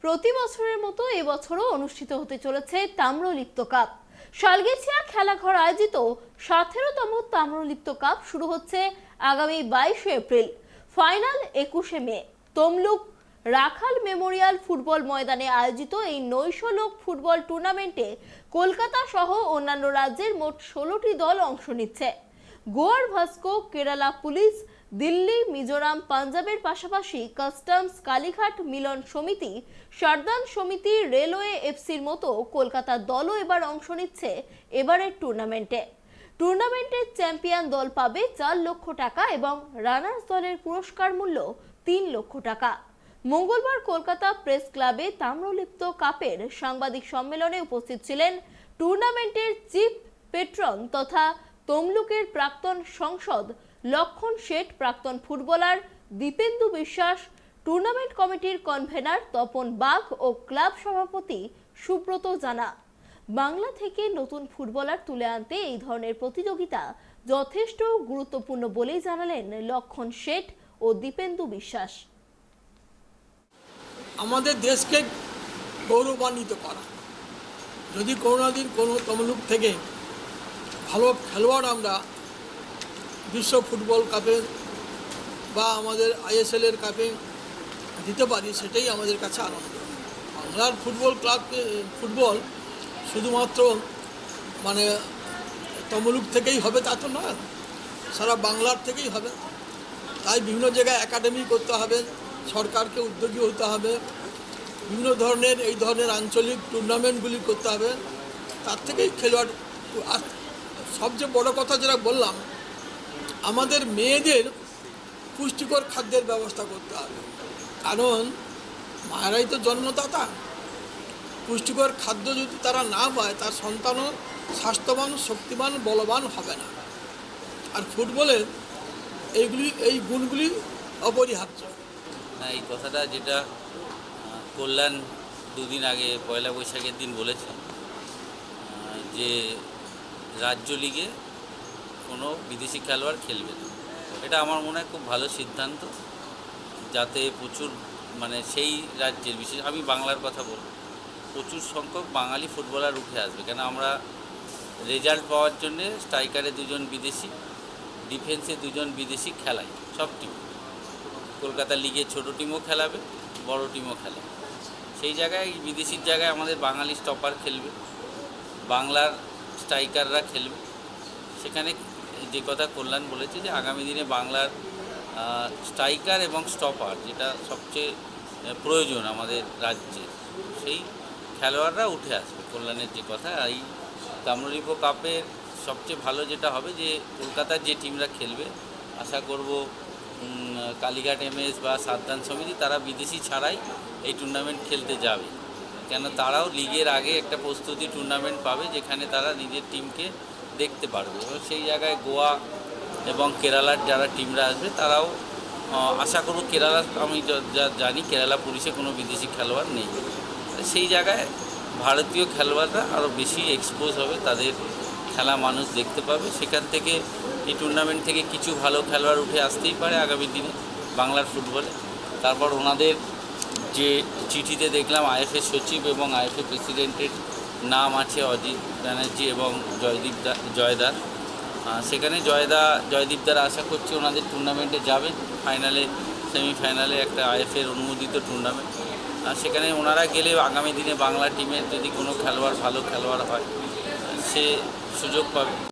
প্রতি বছরের মতো এবছরও অনুষ্ঠিত হতে চলেছে তাম্রলিপ্ত কাপ। শালগেছিয়া খেলাঘর আয়োজিত 17তম তাম্রলিপ্ত কাপ শুরু হচ্ছে আগামী 22শে এপ্রিল। ফাইনাল 21শে মে। তমলুক রাখাল মেমোরিয়াল ফুটবল ময়দানে আয়োজিত এই নৈশলোক ফুটবল টুর্নামেন্টে কলকাতা সহ অন্যান্য রাজ্যের মোট 16টি দল অংশ নিচ্ছে। গোয়ার ভাস্কো, কেরালা পুলিশ, দিল্লি, মিজোরাম, পাঞ্জাবের পাশাপাশি কাস্টমস, কালীঘাট মিলন সমিতি, সারদান সমিতি, রেলওয়ে এফসির মতো কলকাতার দলও এবার অংশ নিচ্ছে এবারের টুর্নামেন্টের চ্যাম্পিয়ন দল পাবে 4 লক্ষ টাকা এবং রানার্স দলের পুরস্কার মূল্য 3 লক্ষ টাকা। মঙ্গলবার কলকাতা প্রেস ক্লাবে তাম্রলিপ্ত কাপের সাংবাদিক সম্মেলনে উপস্থিত ছিলেন টুর্নামেন্টের চিফ পেট্রন তথা তমলুকের প্রাক্তন সংসদ লক্ষণ শেঠ, প্রাক্তন ফুটবলার দীপেন্দু বিশ্বাস, টুর্নামেন্ট কমিটির কনভেনার তপন বাগ ও ক্লাব সভাপতি সুব্রত জানা। বাংলা থেকে নতুন ফুটবলার তুলে আনতে এই ধরনের প্রতিযোগিতা যথেষ্ট গুরুত্বপূর্ণ বলেই জানালেন লক্ষণ শেঠ ও দীপেন্দু বিশ্বাস। আমাদের দেশকে গৌরবান্বিত করা, যদি কোনোদিন কোনো তমলুক থেকে ভালো খেলোয়াড় আমরা বিশ্ব ফুটবল কাপে বা আমাদের আইএসএলের কাপে দিতে পারি, সেটাই আমাদের কাছে আনন্দ। বাংলার ফুটবল শুধুমাত্র তমলুক থেকেই হবে তা তো নয়, সারা বাংলার থেকেই হবে। তাই বিভিন্ন জায়গায় একাডেমি করতে হবে, সরকারকে উদ্যোগী হতে হবে, বিভিন্ন ধরনের এই ধরনের আঞ্চলিক টুর্নামেন্টগুলি করতে হবে, তার থেকেই খেলোয়াড়। আর সবচেয়ে বড় কথা যেটা বললাম, আমাদের মেয়েদের পুষ্টিকর খাদ্যের ব্যবস্থা করতে হবে, কারণ মায়েরাই তো জন্মদাতা। পুষ্টিকর খাদ্য যদি তারা না পায়, তার সন্তানও স্বাস্থ্যবান, শক্তিমান, বলবান হবে না। আর ফুটবলের এই গুণগুলি অপরিহার্য। এই কথাটা যেটা কল্যাণ দুদিন আগে পয়লা বৈশাখের দিন বলেছে যে রাজ্য লিগে কোনো বিদেশি খেলোয়াড় খেলবে না, এটা আমার মনে হয় খুব ভালো সিদ্ধান্ত, যাতে প্রচুর সেই রাজ্যের, বিশেষ আমি বাংলার কথা বলব, প্রচুর সংখ্যক বাঙালি ফুটবলার উঠে আসবে। কেন আমরা রেজাল্ট পাওয়ার জন্যে স্ট্রাইকারে 2 জন বিদেশি, ডিফেন্সে 2 জন বিদেশি খেলাই সব টিম। কলকাতা লিগে ছোট টিমও খেলাবে, বড় টিমও খেলাবে। সেই জায়গায় বিদেশির জায়গায় আমাদের বাঙালি স্টপার খেলবে, বাংলার স্ট্রাইকাররা খেলবে। সেখানে যে কথা কল্যাণ বলেছে যে আগামী দিনে বাংলার স্ট্রাইকার এবং স্টপার, যেটা সবচেয়ে প্রয়োজন আমাদের রাজ্যে, সেই খেলোয়াড়রা উঠে আসবে। কল্যাণের যে কথা, এই তাম্রলিপ্ত কাপের সবচেয়ে ভালো যেটা হবে যে কলকাতার যে টিমরা খেলবে, আশা করব কালীঘাট এমএস বা সারদান সমিতি, তারা বিদেশি ছাড়াই এই টুর্নামেন্ট খেলতে যাবে। কেন তারাও লিগের আগে একটা প্রস্তুতি টুর্নামেন্ট পাবে, যেখানে তারা নিজের টিমকে দেখতে পারবে। এবং সেই জায়গায় গোয়া এবং কেরালার যারা টিমরা আসবে, তারাও আশা করব, কেরালা আমি যা জানি কেরালা পুলিশে কোনো বিদেশি খেলোয়াড় নেই। সেই জায়গায় ভারতীয় খেলোয়াড়রা আরও বেশি এক্সপোজ হবে, তাদের খেলা মানুষ দেখতে পাবে। সেখান থেকে এই টুর্নামেন্ট থেকে কিছু ভালো খেলোয়াড় উঠে আসতেই পারে আগামী দিনে বাংলার ফুটবলে। তারপর ওনাদের যে চিঠিতে দেখলাম আইএফএ সচিব এবং আইএফএ প্রেসিডেন্টের নাম আছে অজিত ব্যানার্জি এবং জয়দার। সেখানে জয়দীপদার আশা করছি ওনাদের টুর্নামেন্টে যাবেন, ফাইনালে সেমিফাইনালে একটা আইএফএর অনুমোদিত টুর্নামেন্ট। সেখানে ওনারা গেলে আগামী দিনে বাংলা টিমের যদি কোনো খেলোয়াড় ভালো খেলোয়াড় হয়, সে সুযোগ পাবে।